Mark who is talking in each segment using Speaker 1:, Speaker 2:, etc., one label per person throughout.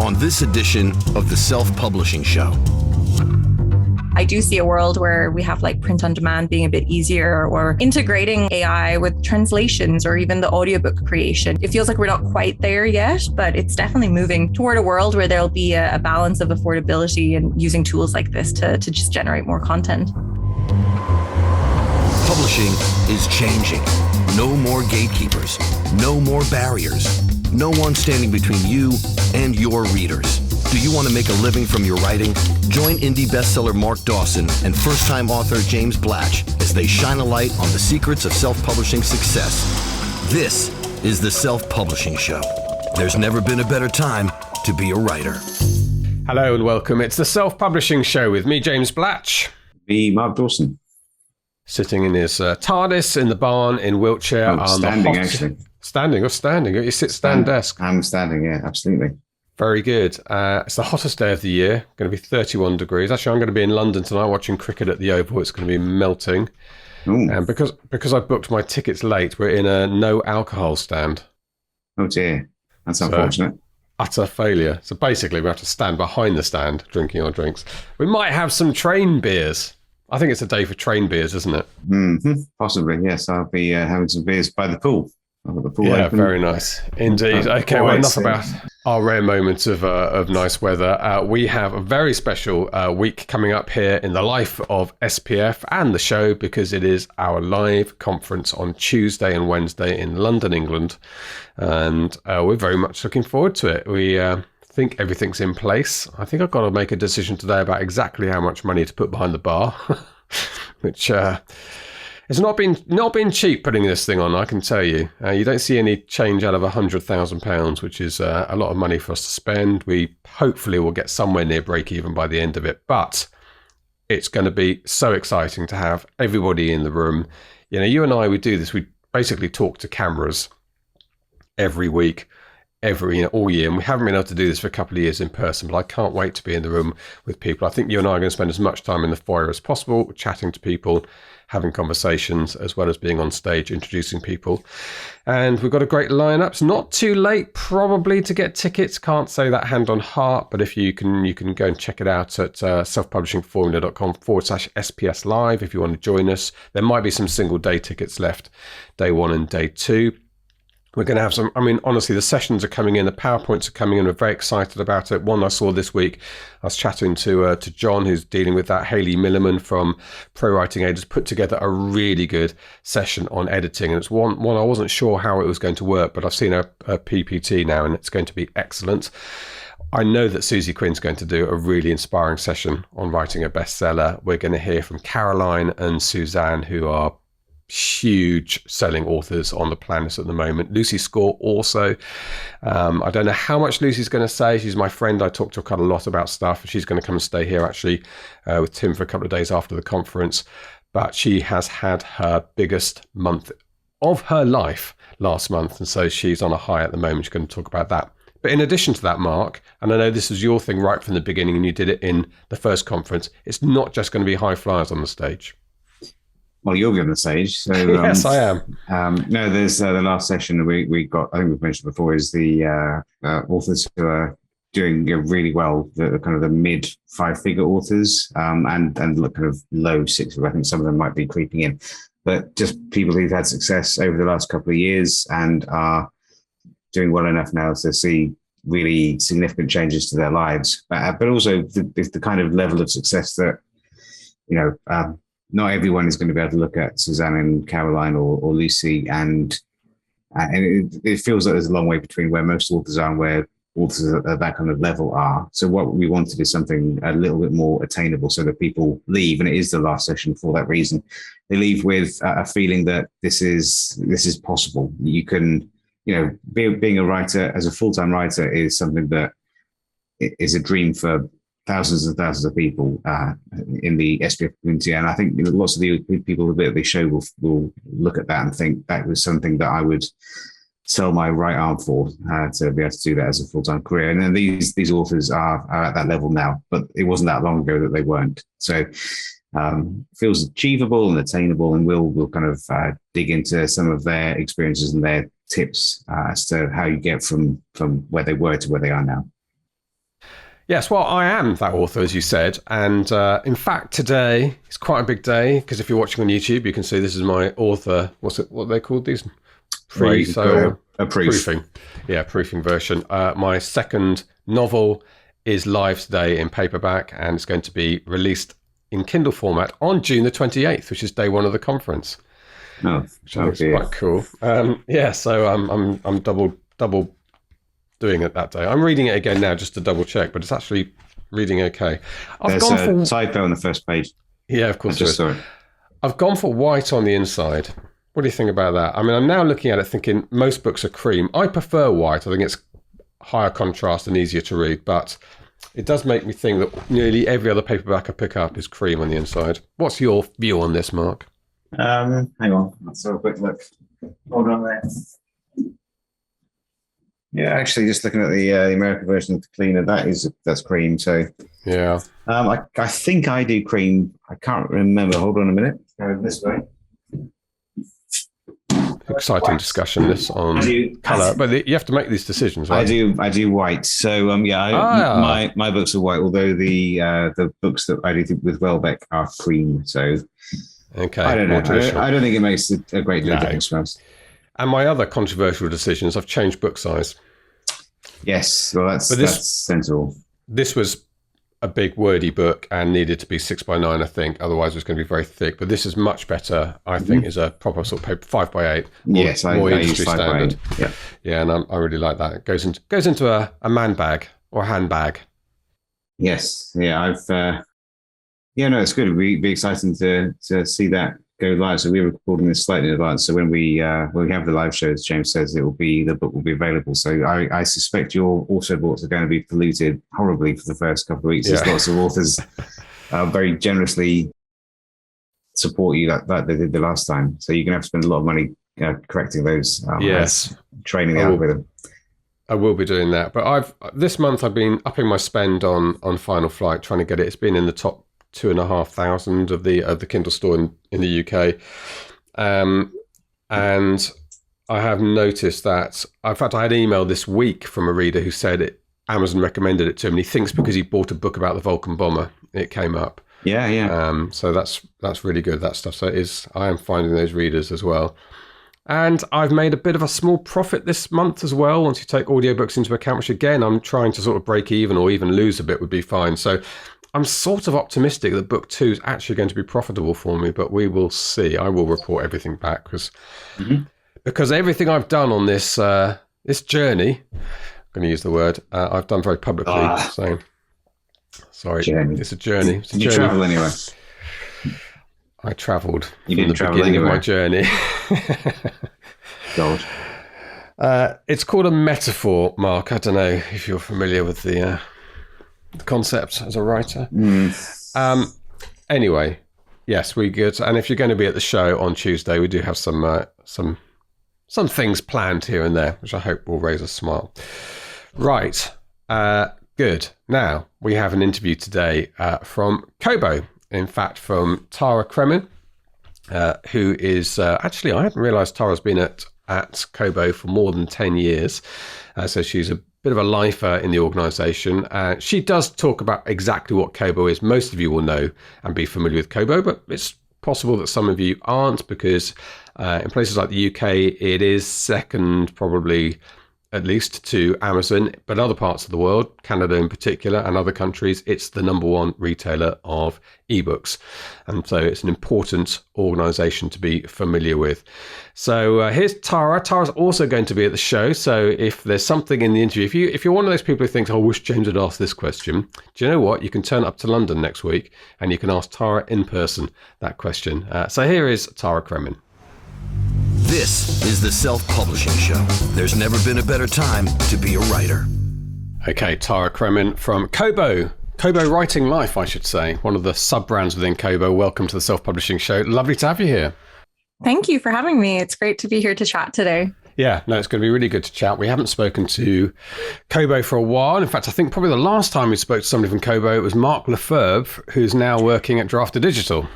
Speaker 1: on this edition of the Self-Publishing Show.
Speaker 2: I do see a world where we have like print on demand being a bit easier, or integrating AI with translations, or even the audiobook creation. It feels like we're not quite there yet, but it's definitely moving toward a world where there'll be a balance of affordability and using tools like this to just generate more content.
Speaker 1: Publishing is changing. No more gatekeepers, no more barriers, no one standing between you and your readers. Do you want to make a living from your writing? Join indie bestseller Mark Dawson and first-time author James Blatch as they shine a light on the secrets of self-publishing success. This is the Self-Publishing Show. There's never been a better time to be a writer.
Speaker 3: Hello and welcome. It's the Self-Publishing Show with me, James Blatch.
Speaker 4: Me, Mark Dawson.
Speaker 3: Sitting in his TARDIS in the barn in Wiltshire.
Speaker 4: Standing, actually.
Speaker 3: Standing. You sit stand desk.
Speaker 4: I'm standing, yeah, absolutely.
Speaker 3: Very good. It's the hottest day of the year. Going to be 31 degrees. Actually, I'm going to be in London tonight watching cricket at the Oval. It's going to be melting. And because I booked my tickets late, we're in a no alcohol stand.
Speaker 4: Oh dear, that's unfortunate.
Speaker 3: Utter failure. So basically, we have to stand behind the stand drinking our drinks. We might have some train beers. I think it's a day for train beers, isn't it?
Speaker 4: Mm-hmm. Possibly, yes. I'll be having some beers by the pool. I've got the pool open.
Speaker 3: Very nice. Indeed. Okay, well, enough about our rare moments of nice weather. We have a very special week coming up here in the life of SPF and the show, because it is our live conference on Tuesday and Wednesday in London, England. And we're very much looking forward to it. We think everything's in place. I think I've got to make a decision today about exactly how much money to put behind the bar, which... It's not been cheap putting this thing on, I can tell you. You don't see any change out of £100,000, which is a lot of money for us to spend. We hopefully will get somewhere near break even by the end of it, but it's going to be so exciting to have everybody in the room. You know, you and I, we do this. We basically talk to cameras every week, all year, and we haven't been able to do this for a couple of years in person, but I can't wait to be in the room with people. I think you and I are going to spend as much time in the foyer as possible, chatting to people, having conversations, as well as being on stage, introducing people. And we've got a great lineup. It's not too late, probably, to get tickets. Can't say that hand on heart, but if you can go and check it out at selfpublishingformula.com/SPS live if you want to join us. There might be some single day tickets left, day one and day two. We're going to have some, honestly, the sessions are coming in, the PowerPoints are coming in. We're very excited about it. One I saw this week, I was chatting to John, who's dealing with that. Hayley Milliman from Pro Writing Aid has put together a really good session on editing. And it's one I wasn't sure how it was going to work, but I've seen a PPT now, and it's going to be excellent. I know that Susie Quinn's going to do a really inspiring session on writing a bestseller. We're going to hear from Caroline and Suzanne, who are huge selling authors on the planet at the moment. Lucy Score also. I don't know how much Lucy's going to say. She's my friend. I talk to her quite a lot about stuff. She's going to come and stay here actually with Tim for a couple of days after the conference. But she has had her biggest month of her life last month. And so she's on a high at the moment. She's going to talk about that. But in addition to that, Mark, and I know this was your thing right from the beginning and you did it in the first conference, it's not just going to be high flyers on the stage.
Speaker 4: Well, you'll be on the stage. So,
Speaker 3: yes, I am.
Speaker 4: No, there's the last session we got, I think we've mentioned before, is the authors who are doing really well, the kind of the mid 5-figure authors, and look kind of low 6. I think some of them might be creeping in, but just people who've had success over the last couple of years and are doing well enough now to see really significant changes to their lives, but also the kind of level of success that, not everyone is going to be able to look at Suzanne and Caroline or Lucy, and it feels like there's a long way between where most authors are and where authors at that kind of level are. So what we wanted is something a little bit more attainable, so that people leave, and it is the last session for that reason. They leave with a feeling that this is possible. You can, being a writer as a full-time writer is something that is a dream for thousands and thousands of people in the SPF community. And I think lots of the people that they show will look at that and think that was something that I would sell my right arm for, to be able to do that as a full-time career. And then these authors are at that level now, but it wasn't that long ago that they weren't. So feels achievable and attainable, and we'll kind of dig into some of their experiences and their tips as to how you get from where they were to where they are now.
Speaker 3: Yes, well, I am that author, as you said. And in fact, today is quite a big day because if you're watching on YouTube, you can see this is my author. What are they called these? Proofing. Yeah, proofing version. My second novel is live today in paperback and it's going to be released in Kindle format on June the 28th, which is day one of the conference.
Speaker 4: Oh,
Speaker 3: which is quite cool. So I'm double doing it that day. I'm reading it again now just to double check, but it's actually reading okay.
Speaker 4: There's a typo on the first page.
Speaker 3: Yeah, of course.
Speaker 4: I just saw it.
Speaker 3: I've gone for white on the inside. What do you think about that? I mean, I'm now looking at it thinking most books are cream. I prefer white. I think it's higher contrast and easier to read, but it does make me think that nearly every other paperback I pick up is cream on the inside. What's your view on this, Mark?
Speaker 4: Hang on. Let's have a quick look. Hold on there. Yeah, actually, just looking at the American version of the cleaner, that's cream. So
Speaker 3: yeah,
Speaker 4: I think I do cream. I can't remember. Hold on a minute. Go this way.
Speaker 3: Exciting discussion this on colour, but you have to make these decisions, right?
Speaker 4: I do white. So my books are white. Although the books that I do with Welbeck are cream. So
Speaker 3: okay,
Speaker 4: I don't know. I don't think it makes a great deal of difference for us.
Speaker 3: And my other controversial decisions, I've changed book size.
Speaker 4: Yes, well, that's sensible.
Speaker 3: This was a big wordy book and needed to be 6x9, I think. Otherwise, it was going to be very thick. But this is much better, I think, is a proper sort of paper 5x8.
Speaker 4: Yes,
Speaker 3: more industry standard.
Speaker 4: Yeah,
Speaker 3: and I really like that. It goes into a man bag or a handbag.
Speaker 4: Yes, yeah, it's good. It'll be exciting to see that go live. So we're recording this slightly in advance. So when we have the live show, as James says, the book will be available. So I suspect your author books are going to be polluted horribly for the first couple of weeks. There's lots of authors very generously support you like they did the last time. So you're going to have to spend a lot of money correcting those.
Speaker 3: Yes,
Speaker 4: training the algorithm.
Speaker 3: I will be doing that. But this month I've been upping my spend on Final Flight, trying to get it. It's been in the top 2,500 of the Kindle store in the UK, and I have noticed that. In fact, I had an email this week from a reader who said Amazon recommended it to him, and he thinks because he bought a book about the Vulcan bomber, it came up.
Speaker 4: Yeah.
Speaker 3: So that's really good, that stuff. So I am finding those readers as well. And I've made a bit of a small profit this month as well. Once you take audiobooks into account, which again I'm trying to sort of break even or even lose a bit would be fine. So I'm sort of optimistic that book 2 is actually going to be profitable for me, but we will see. I will report everything back because everything I've done on this journey, I'm going to use the word, I've done very publicly. So sorry,
Speaker 4: journey.
Speaker 3: It's a journey.
Speaker 4: Did you travel anywhere?
Speaker 3: I travelled
Speaker 4: from
Speaker 3: the beginning of my journey.
Speaker 4: God.
Speaker 3: It's called a metaphor, Mark. I don't know if you're familiar with the concept as a writer. Anyway, yes, we good. And if you're going to be at the show on Tuesday, we do have some things planned here and there, which I hope will raise a smile. Right. Good. Now we have an interview today from Kobo. In fact, from Tara Cremin, who is actually, I hadn't realised Tara's been at Kobo for more than 10 years. So she's a bit of a lifer in the organisation. She does talk about exactly what Kobo is. Most of you will know and be familiar with Kobo, but it's possible that some of you aren't because in places like the UK, it is second probably at least to Amazon, but other parts of the world, Canada in particular, and other countries, it's the number one retailer of ebooks. And so it's an important organisation to be familiar with. So here's Tara. Tara's also going to be at the show. So if there's something in the interview, if you're one of those people who thinks, I wish James had asked this question, do you know what? You can turn up to London next week and you can ask Tara in person that question. So here is Tara Cremin.
Speaker 1: This is the Self-Publishing Show. There's never been a better time to be a writer.
Speaker 3: Okay, Tara Cremin from Kobo Writing Life, I should say, one of the sub-brands within Kobo. Welcome to the Self-Publishing Show. Lovely to have you here.
Speaker 2: Thank you for having me. It's great to be here to chat today.
Speaker 3: Yeah, no, it's going to be really good to chat. We haven't spoken to Kobo for a while. In fact, I think probably the last time we spoke to somebody from Kobo, it was Mark Lefebvre, who's now working at Drafter Digital.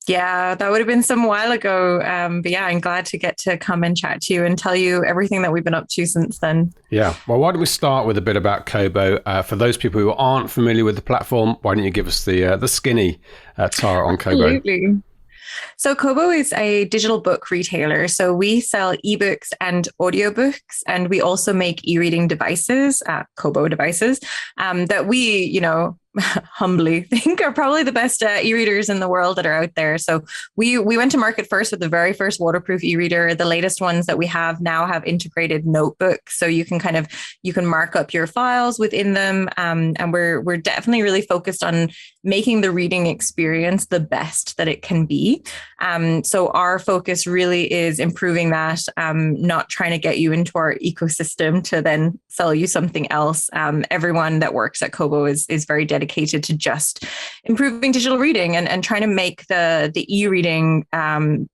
Speaker 2: Yeah, that would have been some while ago. But yeah, I'm glad to get to come and chat to you and tell you everything that we've been up to since then.
Speaker 3: Yeah. Well, why don't we start with a bit about Kobo? For those people who aren't familiar with the platform, why don't you give us the skinny Tara on Kobo?
Speaker 2: Absolutely. So Kobo is a digital book retailer. So we sell ebooks and audiobooks, and we also make e-reading devices, Kobo devices, that we, humbly think are probably the best e-readers in the world that are out there. So we went to market first with the very first waterproof e-reader. The latest ones that we have now have integrated notebooks, so you can mark up your files within them. And we're definitely really focused on making the reading experience the best that it can be. So our focus really is improving that, not trying to get you into our ecosystem to then sell you something else. Everyone that works at Kobo is very dedicated to just improving digital reading and trying to make the e-reading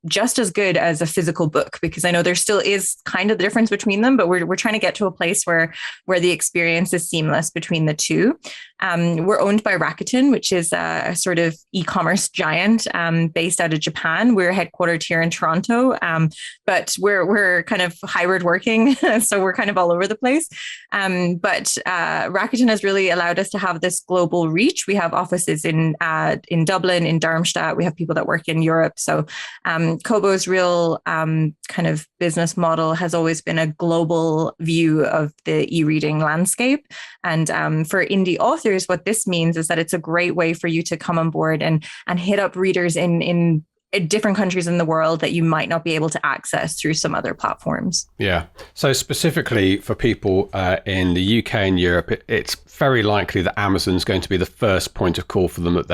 Speaker 2: just as good as a physical book, because I know there still is kind of the difference between them, but we're trying to get to a place where the experience is seamless between the two. We're owned by Rakuten, which is a sort of e-commerce giant based out of Japan. We're headquartered here in Toronto, but we're kind of hybrid working, so we're kind of all over the place. But Rakuten has really allowed us to have this global reach. We have offices in Dublin, in Darmstadt. We have people that work in Europe. So Kobo's real kind of business model has always been a global view of the e-reading landscape. And for indie authors, what this means is that it's a great way for you to come on board and hit up readers in different countries in the world that you might not be able to access through some other platforms. Yeah.
Speaker 3: So specifically for people in the UK and Europe, it's very likely that Amazon's going to be the first point of call for them that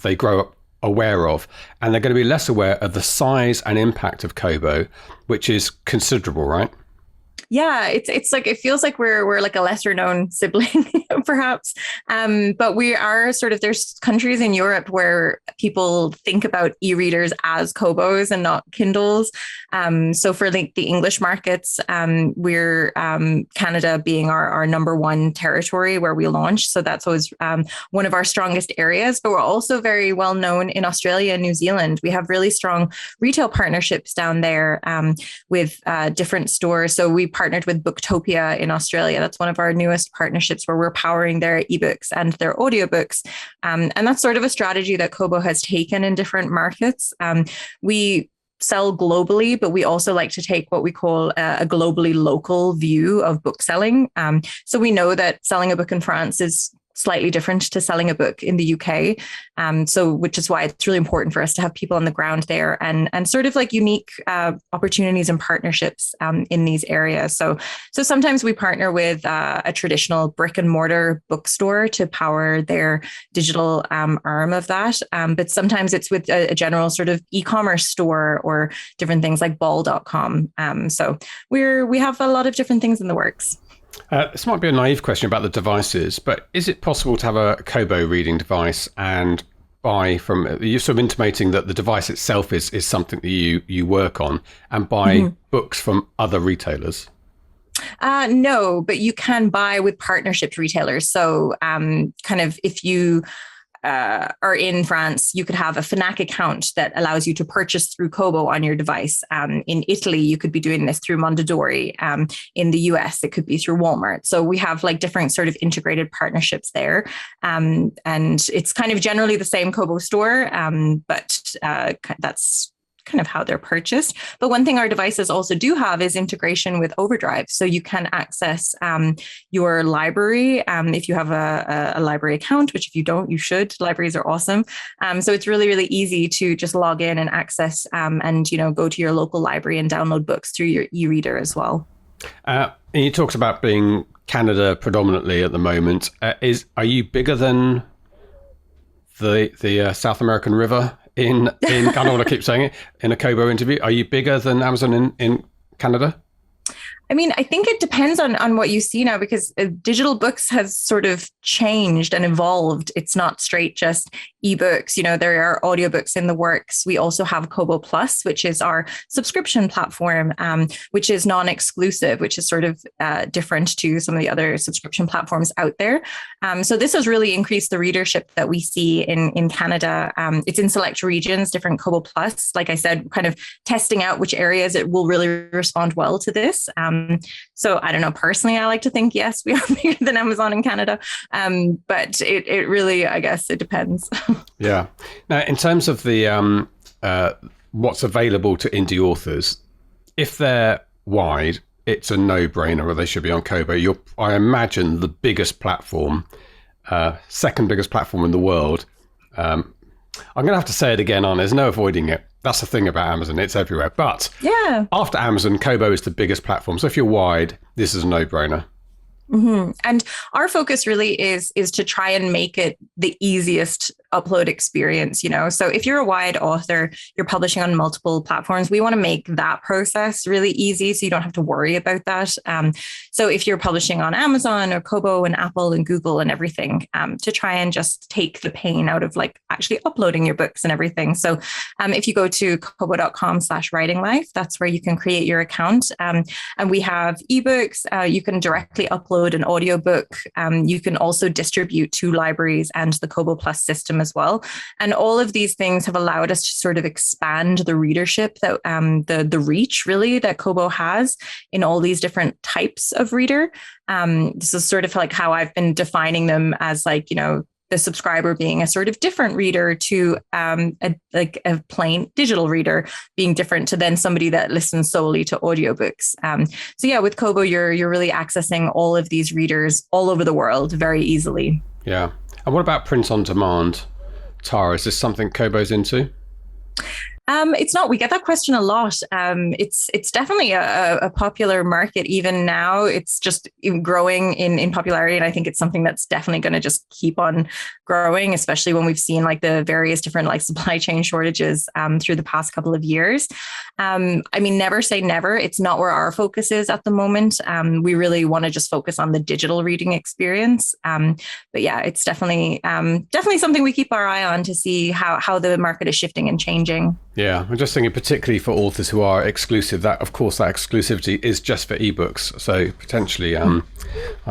Speaker 3: they grow up aware of, and they're going to be less aware of the size and impact of Kobo, which is considerable, right?
Speaker 2: Yeah, it's like, it feels like we're like a lesser known sibling, perhaps. But we are there's countries in Europe where people think about e-readers as Kobos and not Kindles. So for the English markets, we're Canada being our number one territory where we launched. So that's always one of our strongest areas. But we're also very well known in Australia and New Zealand. We have really strong retail partnerships down there with different stores. So we partnered with Booktopia in Australia. That's one of our newest partnerships where we're powering their ebooks and their audiobooks. And that's sort of a strategy that Kobo has taken in different markets. We sell globally, but we also like to take what we call a globally local view of book selling. So we know that selling a book in France is slightly different to selling a book in the UK. So which is why it's really important for us to have people on the ground there and sort of like unique opportunities and partnerships in these areas. So sometimes we partner with a traditional brick and mortar bookstore to power their digital arm of that. But sometimes it's with a general sort of e-commerce store or different things like ball.com. So we have a lot of different things in the works.
Speaker 3: This might be a naive question about the devices, but is it possible to have a Kobo reading device and buy from, you're sort of intimating that the device itself is something that you work on, and buy books from other retailers?
Speaker 2: No, but you can buy with partnerships retailers. So kind of if you are in France, you could have a Fnac account that allows you to purchase through Kobo on your device. In Italy, you could be doing this through Mondadori. In the US, it could be through Walmart. So we have like different sort of integrated partnerships there. And it's kind of generally the same Kobo store, but that's kind of how they're purchased. But one thing our devices also do have is integration with Overdrive. So you can access your library if you have a library account, which if you don't, you should. Libraries are awesome. So it's really, really easy to just log in and access and, go to your local library and download books through your e-reader as well.
Speaker 3: And you talked about being Canada predominantly at the moment. Are you bigger than the South American River? I don't want to keep saying it, in a Kobo interview, are you bigger than Amazon in Canada?
Speaker 2: I mean, I think it depends on what you see now, because digital books has sort of changed and evolved. It's not straight just ebooks. There are audiobooks in the works. We also have Kobo Plus, which is our subscription platform, which is non-exclusive, which is sort of different to some of the other subscription platforms out there. So this has really increased the readership that we see in Canada. It's in select regions, different Kobo Plus, like I said, kind of testing out which areas it will really respond well to this. So I don't know, personally, I like to think, yes, we are bigger than Amazon in Canada. But it really, I guess it depends.
Speaker 3: Yeah. Now, in terms of the what's available to indie authors, if they're wide, it's a no-brainer, or they should be on Kobo. I imagine the biggest platform, second biggest platform in the world. I'm going to have to say it again, there's no avoiding it. That's the thing about Amazon. It's everywhere. But yeah, after Amazon, Kobo is the biggest platform. So if you're wide, this is a no-brainer.
Speaker 2: Mm-hmm. And our focus really is to try and make it the easiest upload experience, So if you're a wide author, you're publishing on multiple platforms, we want to make that process really easy so you don't have to worry about that. So if you're publishing on Amazon or Kobo and Apple and Google and everything, to try and just take the pain out of actually uploading your books and everything. So if you go to kobo.com/writinglife, that's where you can create your account. And we have ebooks. You can directly upload an audiobook. You can also distribute to libraries and the Kobo Plus system as well. And all of these things have allowed us to sort of expand the readership, that the reach really that Kobo has in all these different types of reader. This is sort of like how I've been defining them as the subscriber being a sort of different reader to a plain digital reader being different to then somebody that listens solely to audiobooks. So yeah, with Kobo, you're really accessing all of these readers all over the world very easily.
Speaker 3: Yeah. And what about print on demand? Tara, is this something Kobo's into?
Speaker 2: It's not. We get that question a lot. It's definitely a popular market even now. It's just growing in popularity, and I think it's something that's definitely going to just keep on growing, especially when we've seen the various different supply chain shortages through the past couple of years. Never say never. It's not where our focus is at the moment. We really want to just focus on the digital reading experience. But yeah, it's definitely something we keep our eye on to see how the market is shifting and changing.
Speaker 3: Yeah, I'm just thinking particularly for authors who are exclusive, that of course that exclusivity is just for ebooks. So potentially, I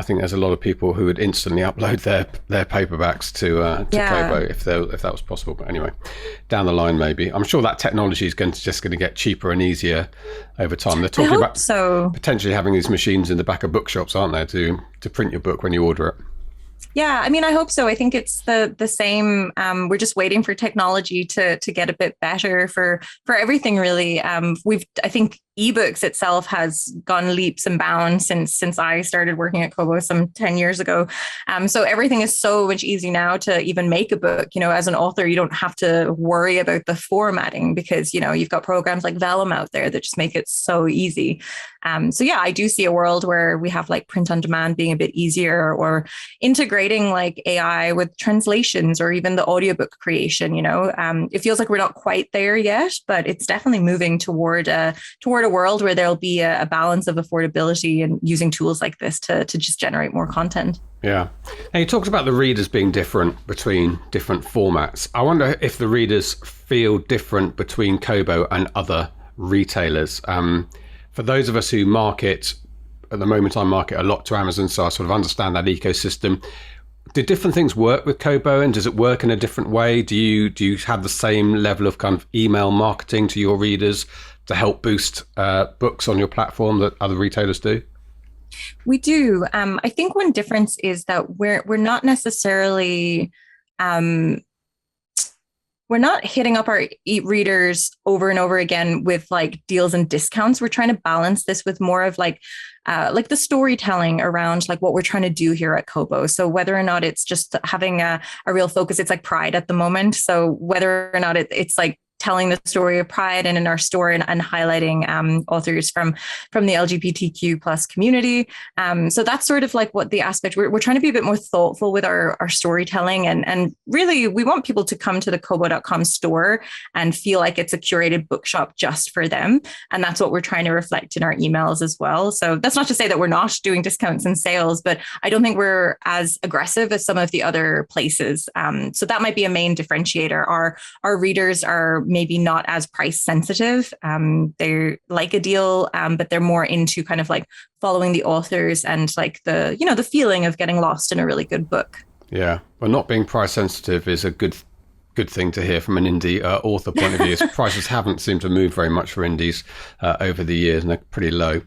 Speaker 3: think there's a lot of people who would instantly upload their paperbacks to Kobo if that was possible. But anyway, down the line maybe. I'm sure that technology is just going to get cheaper and easier over time. They're talking about potentially having these machines in the back of bookshops, aren't they, to print your book when you order it.
Speaker 2: Yeah, I hope so. I think it's the same. We're just waiting for technology to get a bit better for everything, really. I think ebooks itself has gone leaps and bounds since I started working at Kobo some 10 years ago. So everything is so much easier now to even make a book. As an author, you don't have to worry about the formatting because, you've got programs like Vellum out there that just make it so easy. So yeah, I do see a world where we have print on demand being a bit easier, or integrating AI with translations or even the audiobook creation. It feels like we're not quite there yet, but it's definitely moving toward a world where there'll be a balance of affordability and using tools like this to just generate more content.
Speaker 3: Yeah. Now you talked about the readers being different between different formats. I wonder if the readers feel different between Kobo and other retailers. For those of us who market, at the moment I market a lot to Amazon, so I sort of understand that ecosystem. Do different things work with Kobo, and does it work in a different way? Do you have the same level of kind of email marketing to your readers to help boost books on your platform that other retailers do?
Speaker 2: We do. I think one difference is that we're not necessarily we're not hitting up our readers over and over again with deals and discounts. We're trying to balance this with more of the storytelling around what we're trying to do here at Kobo. So whether or not it's just having a real focus, it's Pride at the moment. So whether or not it's telling the story of Pride and in our store and highlighting authors from the LGBTQ plus community. So that's sort of like what the aspect, we're trying to be a bit more thoughtful with our storytelling. And really, we want people to come to the kobo.com store and feel like it's a curated bookshop just for them. And that's what we're trying to reflect in our emails as well. So that's not to say that we're not doing discounts and sales, but I don't think we're as aggressive as some of the other places. So that might be a main differentiator. Our readers are maybe not as price sensitive. They're like a deal, but they're more into kind of like following the authors and like the feeling of getting lost in a really good book.
Speaker 3: Yeah. Well, not being price sensitive is a good thing to hear from an indie author point of view. Prices haven't seemed to move very much for indies over the years, and they're pretty low.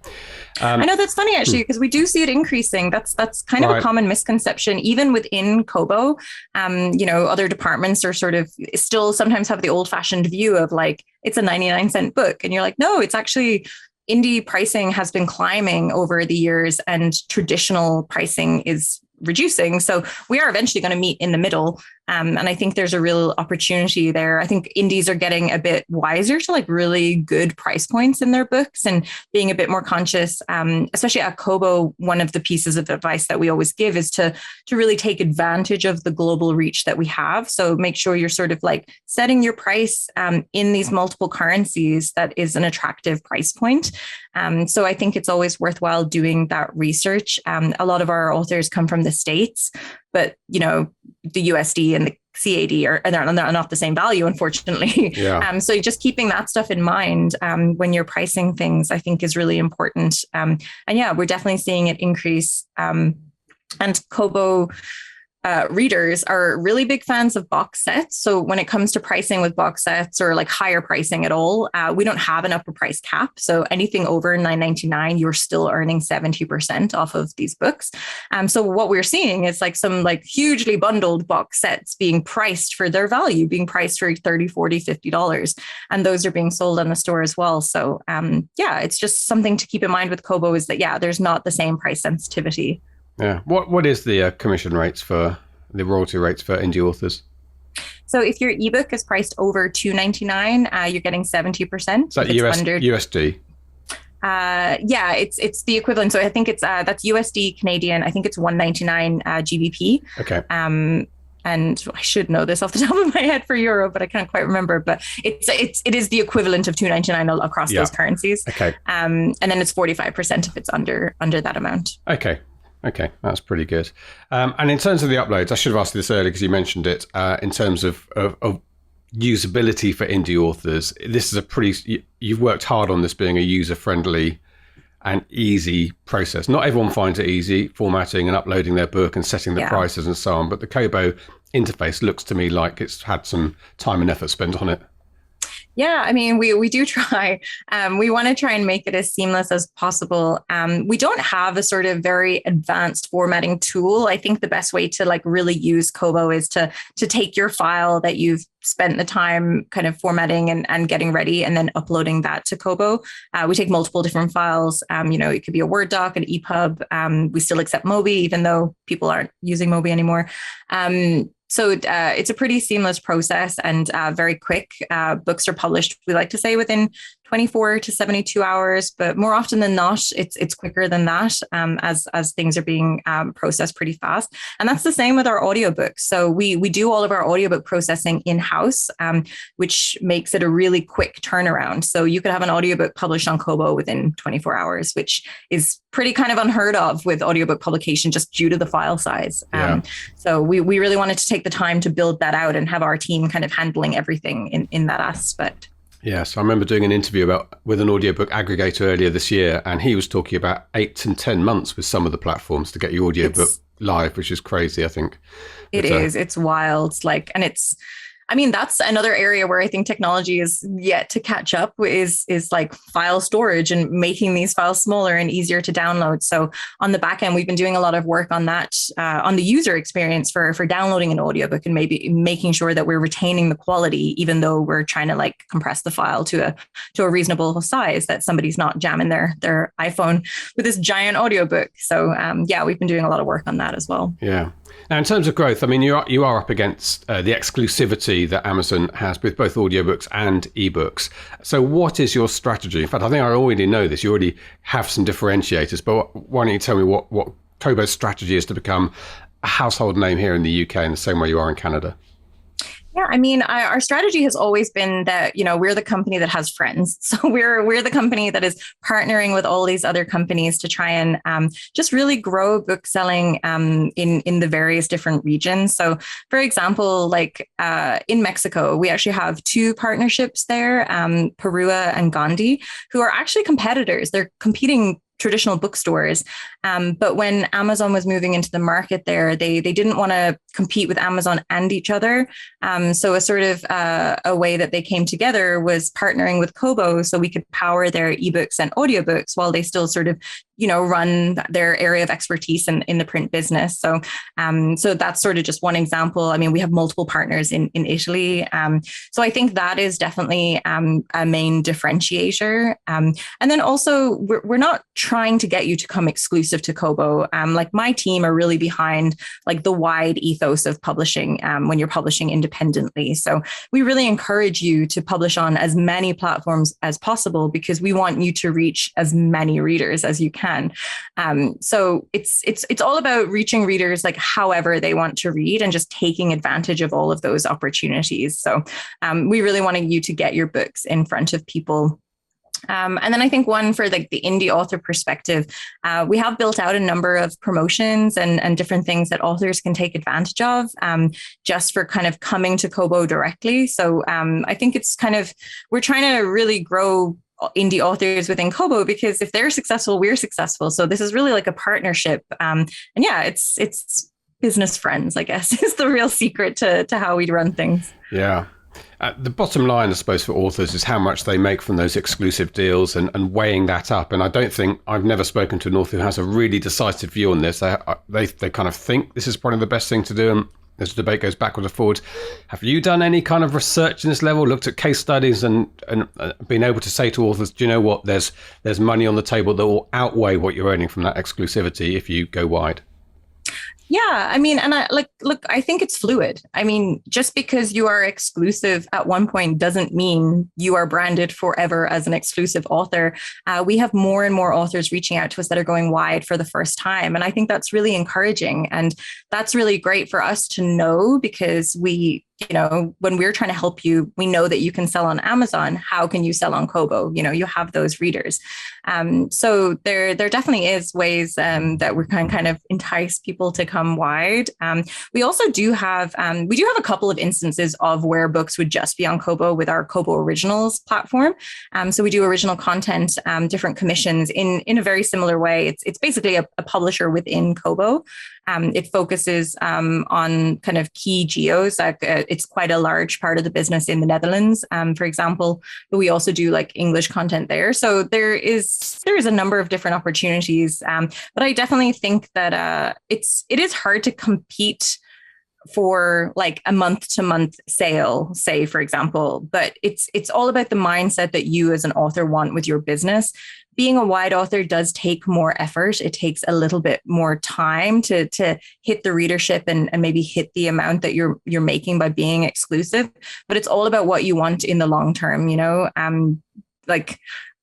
Speaker 2: I know that's funny actually, because we do see it increasing. That's kind of a common misconception, even within Kobo. Other departments are sort of still sometimes have the old fashioned view of like, it's a 99-cent book. And you're like, no, it's actually indie pricing has been climbing over the years and traditional pricing is reducing. So we are eventually going to meet in the middle. And I think there's a real opportunity there. I think indies are getting a bit wiser to like really good price points in their books and being a bit more conscious, especially at Kobo. One of the pieces of advice that we always give is to really take advantage of the global reach that we have. So make sure you're sort of like setting your price in these multiple currencies that is an attractive price point. So I think it's always worthwhile doing that research. A lot of our authors come from the States, but the USD and the CAD are not the same value, unfortunately.
Speaker 3: Yeah.
Speaker 2: So just keeping that stuff in mind when you're pricing things, I think is really important. And yeah, we're definitely seeing it increase. And Kobo readers are really big fans of box sets. So when it comes to pricing with box sets or like higher pricing at all, we don't have an upper price cap. So anything over $9.99, you're still earning 70% off of these books. So what we're seeing is like some like hugely bundled box sets being priced for their value, being priced for $30, $40, $50. And those are being sold on the store as well. So it's just something to keep in mind with Kobo is that, there's not the same price sensitivity.
Speaker 3: Yeah. What is the commission rates for the royalty rates for indie authors?
Speaker 2: So if your ebook is priced over $2.99, you're getting 70%.
Speaker 3: Is that USD?
Speaker 2: It's the equivalent. So I think it's that's USD Canadian. I think it's $1.99 GBP.
Speaker 3: Okay.
Speaker 2: And I should know this off the top of my head for euro, but I can't quite remember. But it is the equivalent of $2.99 across those currencies.
Speaker 3: Okay.
Speaker 2: And then it's 45% if it's under that amount.
Speaker 3: Okay, that's pretty good. And in terms of the uploads, I should have asked you this earlier because you mentioned it. In terms of usability for indie authors, this is you've worked hard on this being a user-friendly and easy process. Not everyone finds it easy, formatting and uploading their book and setting the prices and so on. But the Kobo interface looks to me like it's had some time and effort spent on it.
Speaker 2: Yeah, I mean, we do try. We want to try and make it as seamless as possible. We don't have a sort of very advanced formatting tool. I think the best way to like really use Kobo is to take your file that you've spent the time kind of formatting and getting ready and then uploading that to Kobo. We take multiple different files. It could be a Word doc, an EPUB. We still accept Mobi, even though people aren't using Mobi anymore. So it's a pretty seamless process and very quick. Books are published, we like to say, within 24 to 72 hours, but more often than not, it's quicker than that as things are being processed pretty fast. And that's the same with our audiobooks. So we do all of our audiobook processing in-house, which makes it a really quick turnaround. So you could have an audiobook published on Kobo within 24 hours, which is pretty kind of unheard of with audiobook publication just due to the file size. So we really wanted to take the time to build that out and have our team kind of handling everything in that aspect.
Speaker 3: Yes, I remember doing an interview with an audiobook aggregator earlier this year, and he was talking about 8 and 10 months with some of the platforms to get your audiobook live, which is crazy, I think.
Speaker 2: It's wild. That's another area where I think technology is yet to catch up is like file storage and making these files smaller and easier to download. So on the back end, we've been doing a lot of work on that, on the user experience for downloading an audiobook and maybe making sure that we're retaining the quality, even though we're trying to like compress the file to a reasonable size that somebody's not jamming their iPhone with this giant audiobook. So we've been doing a lot of work on that as well.
Speaker 3: Yeah. Now, in terms of growth, I mean, you are up against the exclusivity that Amazon has with both audiobooks and ebooks. So what is your strategy? In fact, I think I already know this. You already have some differentiators, but why don't you tell me what Kobo's strategy is to become a household name here in the UK in the same way you are in Canada?
Speaker 2: Yeah, I mean, our strategy has always been that, we're the company that has friends. So we're the company that is partnering with all these other companies to try and just really grow book selling in the various different regions. So, for example, like in Mexico, we actually have two partnerships there, Perua and Gandhi, who are actually competitors. They're competing traditional bookstores. But when Amazon was moving into the market there, they didn't want to compete with Amazon and each other. So a sort of a way that they came together was partnering with Kobo so we could power their ebooks and audiobooks while they still sort of run their area of expertise in the print business. So that's sort of just one example. I mean, we have multiple partners in Italy. So I think that is definitely a main differentiator. And then also we're not trying to get you to come exclusive to Kobo. Like my team are really behind like the wide ethos of publishing when you're publishing independently. So we really encourage you to publish on as many platforms as possible because we want you to reach as many readers as you can. So it's all about reaching readers like however they want to read and just taking advantage of all of those opportunities. So we really wanted you to get your books in front of people. And then I think one for like the indie author perspective, we have built out a number of promotions and different things that authors can take advantage of just for kind of coming to Kobo directly. So I think it's kind of, we're trying to really grow indie authors within Kobo because if they're successful, we're successful. So this is really like a partnership. And yeah, it's business friends, I guess, is the real secret to how we run things.
Speaker 3: Yeah. The bottom line, I suppose, for authors is how much they make from those exclusive deals and weighing that up. And I don't think I've never spoken to an author who has a really decisive view on this. They kind of think this is probably the best thing to do. And as the debate goes backwards and forwards, have you done any kind of research in this level, looked at case studies and been able to say to authors, do you know what, there's money on the table that will outweigh what you're earning from that exclusivity if you go wide?
Speaker 2: Yeah, I mean, and I think it's fluid. I mean, just because you are exclusive at one point doesn't mean you are branded forever as an exclusive author. We have more and more authors reaching out to us that are going wide for the first time. And I think that's really encouraging. And that's really great for us to know because when we're trying to help you, we know that you can sell on Amazon. How can you sell on Kobo? You have those readers. So there definitely is ways that we can kind of entice people to come wide. We also do have a couple of instances of where books would just be on Kobo with our Kobo Originals platform. So we do original content, different commissions in a very similar way. It's basically a publisher within Kobo. It focuses on kind of key geos. It's quite a large part of the business in the Netherlands, for example, but we also do like English content there. So there is a number of different opportunities. But I definitely think that it is hard to compete for like a month-to-month sale, say, for example, but it's all about the mindset that you as an author want with your business. Being a wide author does take more effort. It takes a little bit more time to hit the readership and maybe hit the amount that you're making by being exclusive. But it's all about what you want in the long term,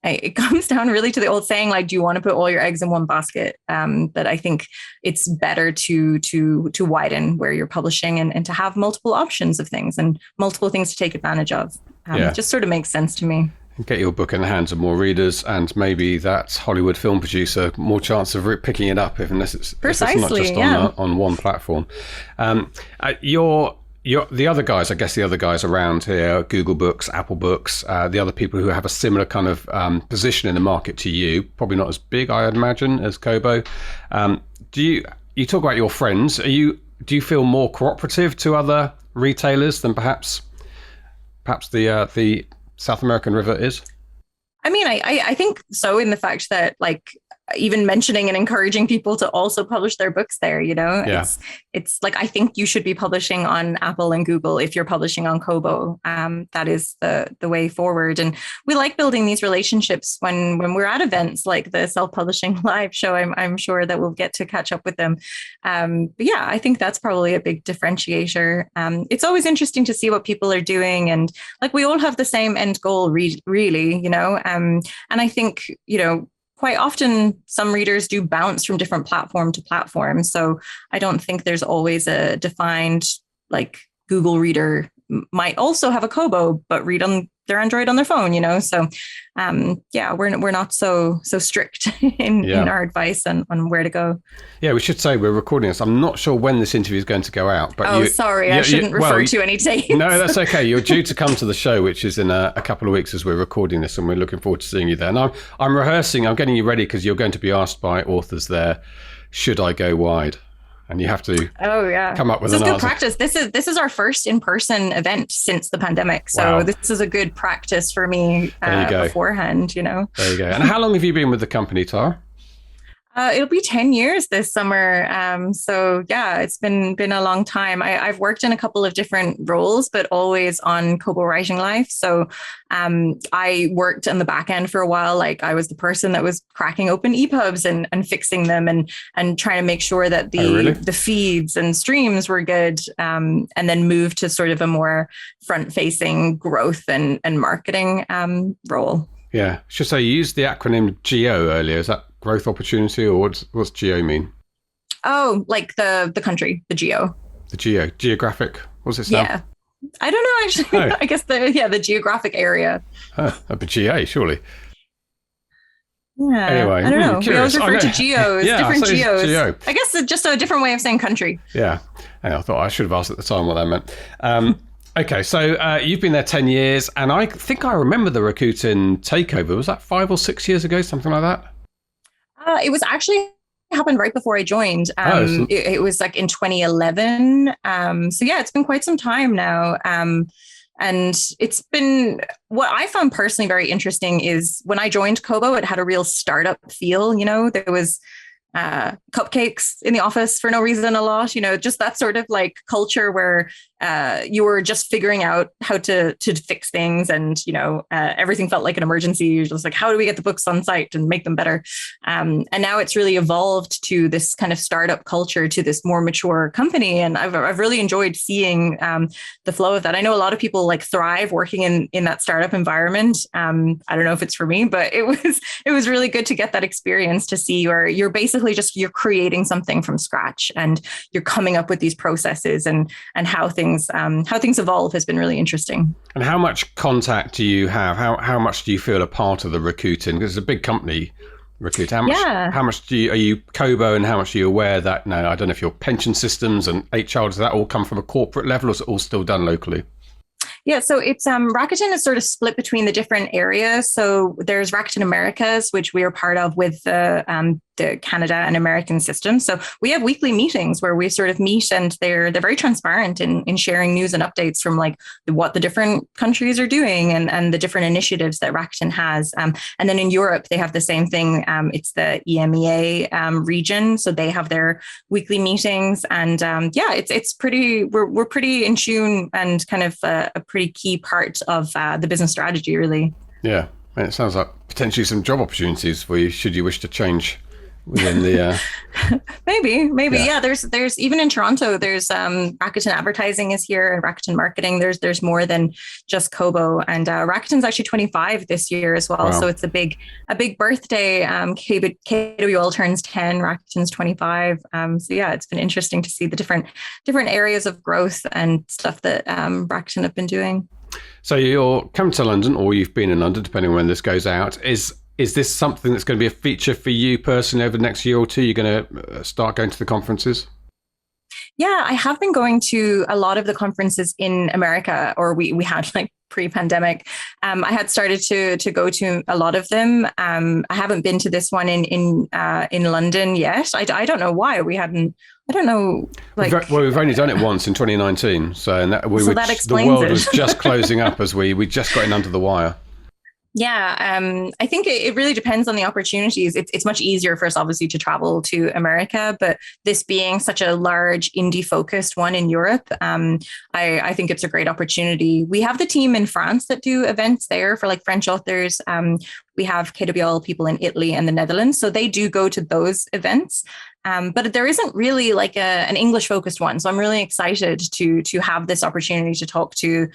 Speaker 2: it comes down really to the old saying, like, do you want to put all your eggs in one basket? But I think it's better to widen where you're publishing and to have multiple options of things and multiple things to take advantage of. It just sort of makes sense to me.
Speaker 3: Get your book in the hands of more readers, and maybe that Hollywood film producer more chance of picking it up, unless it's not just on one platform. The other guys, I guess the other guys around here, Google Books, Apple Books, the other people who have a similar kind of position in the market to you, probably not as big, I would imagine, as Kobo. You talk about your friends. Do you feel more cooperative to other retailers than perhaps the South American River is?
Speaker 2: I mean, I think so, in the fact that like even mentioning and encouraging people to also publish their books there,
Speaker 3: Yeah.
Speaker 2: It's like, I think you should be publishing on Apple and Google if you're publishing on Kobo. That is the way forward. And we like building these relationships when we're at events like the Self-Publishing Live show. I'm sure that we'll get to catch up with them. But yeah, I think that's probably a big differentiator. It's always interesting to see what people are doing. And like, we all have the same end goal, really, and I think, quite often some readers do bounce from different platform to platform. So I don't think there's always a defined, like, Google reader might also have a Kobo, but read on their Android on their phone, So we're not so strict in our advice on where to go.
Speaker 3: Yeah, we should say we're recording this. I'm not sure when this interview is going to go out. But
Speaker 2: I shouldn't refer to any dates.
Speaker 3: No, that's okay. You're due to come to the show, which is in a couple of weeks as we're recording this, and we're looking forward to seeing you there. And I'm rehearsing. I'm getting you ready because you're going to be asked by authors there, should I go wide? And you have to come up with an answer. This is good practice.
Speaker 2: This is our first in-person event since the pandemic. So This is a good practice for me beforehand, There
Speaker 3: you go. And how long have you been with the company, Tara?
Speaker 2: It'll be 10 years this summer. So yeah, it's been a long time. I've worked in a couple of different roles, but always on Kobo Writing Life. So I worked on the back end for a while. Like, I was the person that was cracking open EPUBs and fixing them and trying to make sure that the feeds and streams were good. And then moved to sort of a more front-facing growth and marketing role.
Speaker 3: Yeah. Should say you used the acronym GEO earlier. Is that growth opportunity, or what's GEO mean?
Speaker 2: Oh, like the country, the GEO.
Speaker 3: The GEO, geographic. What's it stand?
Speaker 2: Yeah. I don't know, actually.
Speaker 3: Oh.
Speaker 2: I guess the geographic area.
Speaker 3: That'd be GA, surely.
Speaker 2: Yeah.
Speaker 3: Anyway,
Speaker 2: I don't know. We always refer to geos, different geos.
Speaker 3: Geo.
Speaker 2: I guess it's just a different way of saying country.
Speaker 3: Yeah. I thought I should have asked at the time what that meant. Okay, so you've been there 10 years, and I think I remember the Rakuten takeover. Was that 5 or 6 years ago, something like that?
Speaker 2: It was actually happened right before I joined. It was like in 2011. So yeah, it's been quite some time now. And it's been, what I found personally very interesting is when I joined Kobo, it had a real startup feel. There was cupcakes in the office for no reason a lot, just that sort of like culture where you were just figuring out how to fix things, and everything felt like an emergency. You're just like, how do we get the books on site and make them better? And now it's really evolved to this kind of startup culture, to this more mature company, and I've really enjoyed seeing the flow of that. I know a lot of people like thrive working in that startup environment. I don't know if it's for me, but it was really good to get that experience, to see where you're basically you're creating something from scratch, and you're coming up with these processes, and how things evolve has been really interesting.
Speaker 3: And how much contact do you have? How much do you feel a part of the Rakuten? Because it's a big company, Rakuten. How much are you Kobo, and how much are you aware that, I don't know if your pension systems and HR, does that all come from a corporate level, or is it all still done locally?
Speaker 2: Yeah, so it's Rakuten is sort of split between the different areas. So there's Rakuten Americas, which we are part of with the Canada and American system. So we have weekly meetings where we sort of meet, and they're very transparent in sharing news and updates from like what the different countries are doing and the different initiatives that Rakuten has. And then in Europe, they have the same thing. It's the EMEA region, so they have their weekly meetings, and it's pretty. We're pretty in tune, and kind of a pretty key part of the business strategy, really. Yeah,
Speaker 3: and it sounds like potentially some job opportunities for you should you wish to change within the
Speaker 2: maybe yeah. There's even in Toronto, there's Rakuten Advertising is here, and Rakuten Marketing. There's more than just Kobo, and Rakuten's actually 25 this year as well. Wow. So it's a big birthday. KWL turns 10, Rakuten's 25. So yeah, it's been interesting to see the different areas of growth and stuff that Rakuten have been doing.
Speaker 3: So you're coming to London, or you've been in London, depending on when this goes out. Is this something that's going to be a feature for you personally over the next year or two? You're going to start going to the conferences?
Speaker 2: Yeah, I have been going to a lot of the conferences in America, or we had like pre-pandemic. I had started to go to a lot of them. I haven't been to this one in London yet. I don't know why we hadn't. I don't know.
Speaker 3: We've only done it once in 2019, so that explains
Speaker 2: the world
Speaker 3: was just closing up as we just got in under the wire.
Speaker 2: Yeah, I think it really depends on the opportunities. It's much easier for us, obviously, to travel to America, but this being such a large indie focused one in Europe, I think it's a great opportunity. We have the team in France that do events there for like French authors. We have KWL people in Italy and the Netherlands, so they do go to those events. But there isn't really like an English focused one. So I'm really excited to have this opportunity to talk to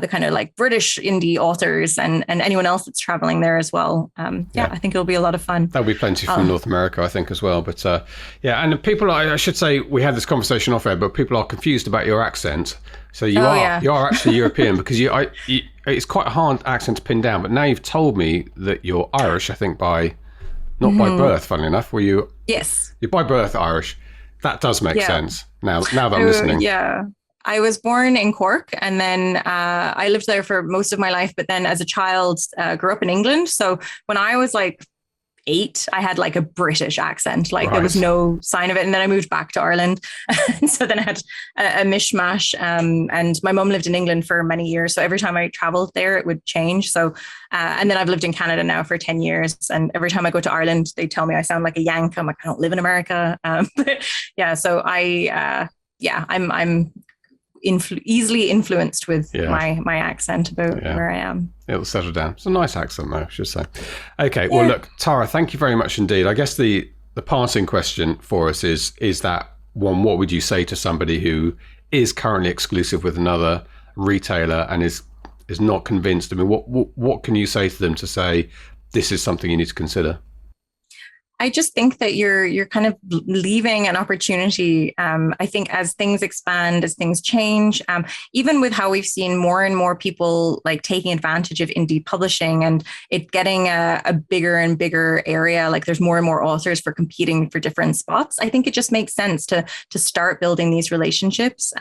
Speaker 2: the kind of like British indie authors and anyone else that's traveling there as well. I think it'll be a lot of fun.
Speaker 3: There'll be plenty from North America, I think, as well. But and people, I should say, we had this conversation off air, but people are confused about your accent. So you are actually European because it's quite a hard accent to pin down. But now you've told me that you're Irish, I think, not by birth, funnily enough. Were you?
Speaker 2: Yes.
Speaker 3: You're by birth Irish. That does make sense now that I'm listening.
Speaker 2: Yeah. I was born in Cork and then I lived there for most of my life. But then as a child, grew up in England. So when I was like 8, I had like a British accent, like there was no sign of it. And then I moved back to Ireland. And so then I had a mishmash. And my mum lived in England for many years. So every time I traveled there, it would change. So, and then I've lived in Canada now for 10 years. And every time I go to Ireland, they tell me I sound like a Yank. I'm like, I don't live in America. But yeah, so I'm easily influenced with my accent about where I am.
Speaker 3: It'll settle down. It's a nice accent, though, I should say. Okay, well, look, Tara, thank you very much indeed. I guess the passing question for us is that one, what would you say to somebody who is currently exclusive with another retailer and is not convinced? I mean, what can you say to them to say, this is something you need to consider?
Speaker 2: I just think that you're kind of leaving an opportunity. I think as things expand, as things change, even with how we've seen more and more people like taking advantage of indie publishing and it getting a bigger and bigger area, like there's more and more authors for competing for different spots. I think it just makes sense to start building these relationships.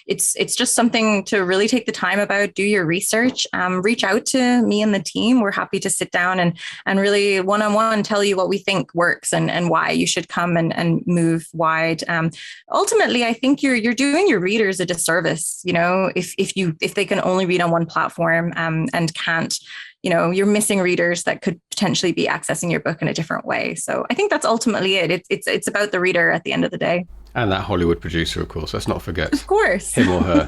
Speaker 2: It's just something to really take the time about, do your research, reach out to me and the team. We're happy to sit down and really one-on-one tell you what we think works and why you should come and move wide. Ultimately, I think you're doing your readers a disservice, if they can only read on one platform and can't, you're missing readers that could potentially be accessing your book in a different way. So I think that's ultimately it. It's about the reader at the end of the day.
Speaker 3: And that Hollywood producer, of course. Let's not forget.
Speaker 2: Of course.
Speaker 3: Him or her.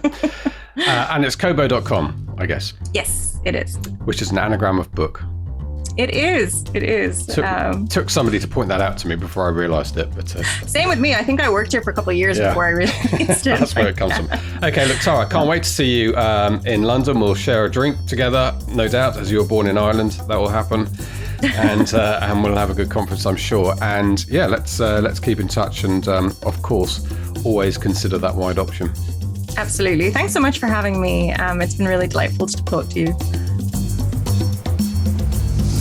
Speaker 3: And it's kobo.com, I guess.
Speaker 2: Yes, it is.
Speaker 3: Which is an anagram of book.
Speaker 2: It is.
Speaker 3: Took somebody to point that out to me before I realised it. But
Speaker 2: same with me. I think I worked here for a couple of years before I realised it.
Speaker 3: That's where it comes from. Okay, look, Tara, can't wait to see you in London. We'll share a drink together, no doubt, as you were born in Ireland. That will happen. And we'll have a good conference, I'm sure. And yeah, let's keep in touch. And of course, always consider that wide option.
Speaker 2: Absolutely. Thanks so much for having me. It's been really delightful to talk to you.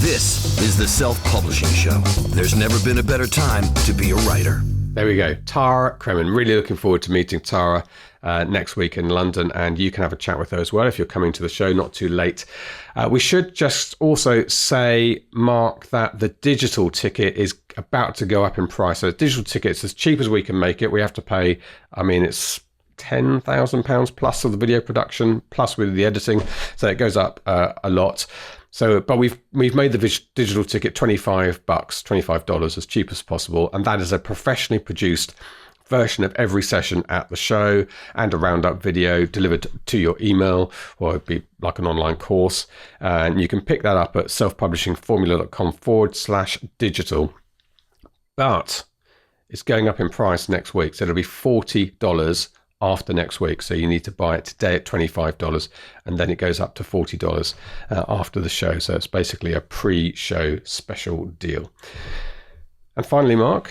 Speaker 1: This is the Self-Publishing Show. There's never been a better time to be a writer.
Speaker 3: There we go. Tara Cremin. Really looking forward to meeting Tara next week in London, and you can have a chat with her as well if you're coming to the show, not too late. We should just also say, Mark, that the digital ticket is about to go up in price. So digital tickets, as cheap as we can make it, we have to pay, it's £10,000 plus of the video production, plus with the editing. So it goes up a lot. So, but we've made the digital ticket $25 as cheap as possible. And that is a professionally produced version of every session at the show and a roundup video delivered to your email, or it'd be like an online course. And you can pick that up at selfpublishingformula.com/digital. But it's going up in price next week. So it'll be $40 after next week. So you need to buy it today at $25 and then it goes up to $40 after the show. So it's basically a pre-show special deal. And finally, Mark,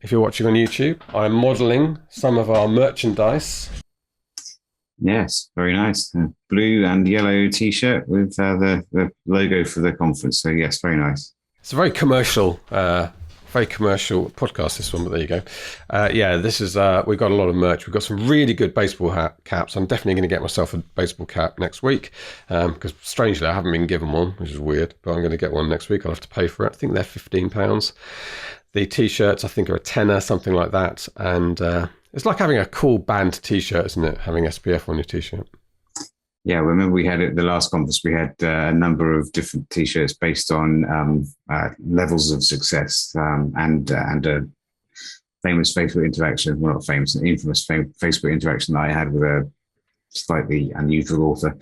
Speaker 3: if you're watching on YouTube, I'm modeling some of our merchandise.
Speaker 4: Yes, very nice. Blue and yellow t-shirt with the logo for the conference. So yes, very nice.
Speaker 3: It's a very commercial podcast, this one, but there you go. This is, we've got a lot of merch. We've got some really good baseball caps. I'm definitely going to get myself a baseball cap next week because strangely, I haven't been given one, which is weird, but I'm going to get one next week. I'll have to pay for it. I think they're £15. The t-shirts, I think, are a tenner, something like that. And it's like having a cool band t-shirt, isn't it? Having SPF on your t-shirt.
Speaker 4: Yeah, remember we had at the last conference, we had a number of different T-shirts based on levels of success and a famous Facebook interaction, well, not famous, an infamous Facebook interaction that I had with a slightly unusual author.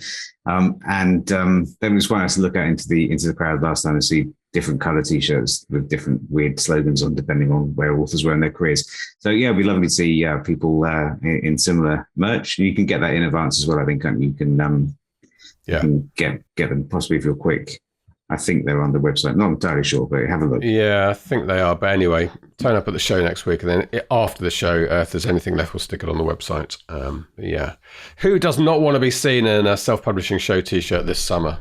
Speaker 4: Then it was quite nice to look out into the crowd last time and see different color T-shirts with different weird slogans on, depending on where authors were in their careers. So yeah, it'd be lovely to see people in similar merch. You can get that in advance as well, I think, can't you? You can get them possibly if you're quick. I think they're on the website. Not entirely sure, but have a look.
Speaker 3: Yeah, I think they are. But anyway, turn up at the show next week, and then after the show, if there's anything left, we'll stick it on the website. Yeah. Who does not want to be seen in a self-publishing show T-shirt this summer?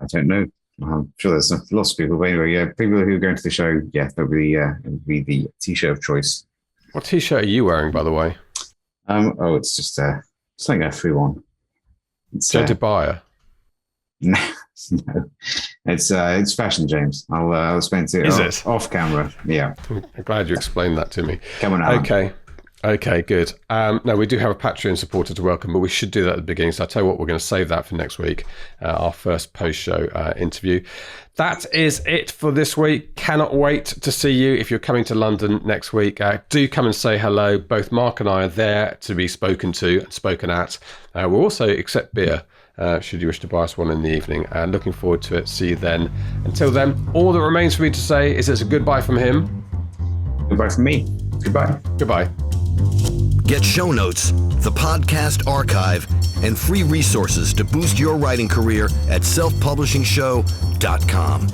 Speaker 4: I don't know. I'm sure there's lots of people. But anyway, yeah, people who are going to the show, yeah, that would be the T-shirt of choice.
Speaker 3: What T-shirt are you wearing, by the way?
Speaker 4: It's just something I threw on.
Speaker 3: Joe DeBuyer.
Speaker 4: No, it's fashion, James. I'll spend it off camera. Yeah,
Speaker 3: I'm glad you explained that to me.
Speaker 4: Come on, Alan.
Speaker 3: Okay, good. Now we do have a Patreon supporter to welcome, but we should do that at the beginning. So I tell you what, we're going to save that for next week, our first post-show interview. That is it for this week. Cannot wait to see you if you're coming to London next week. Do come and say hello. Both Mark and I are there to be spoken to and spoken at. We'll also accept beer. Should you wish to buy us one in the evening. Looking forward to it. See you then. Until then, all that remains for me to say is it's a goodbye from him.
Speaker 4: Goodbye from me. Goodbye.
Speaker 3: Goodbye.
Speaker 1: Get show notes, the podcast archive, and free resources to boost your writing career at selfpublishingshow.com.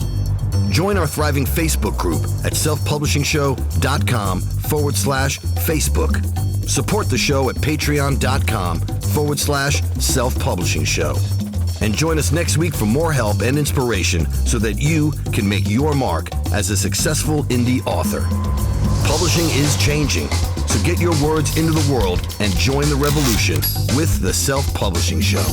Speaker 1: Join our thriving Facebook group at selfpublishingshow.com/Facebook. Support the show at patreon.com/selfpublishing show. And join us next week for more help and inspiration so that you can make your mark as a successful indie author. Publishing is changing, so get your words into the world and join the revolution with the Self-Publishing Show.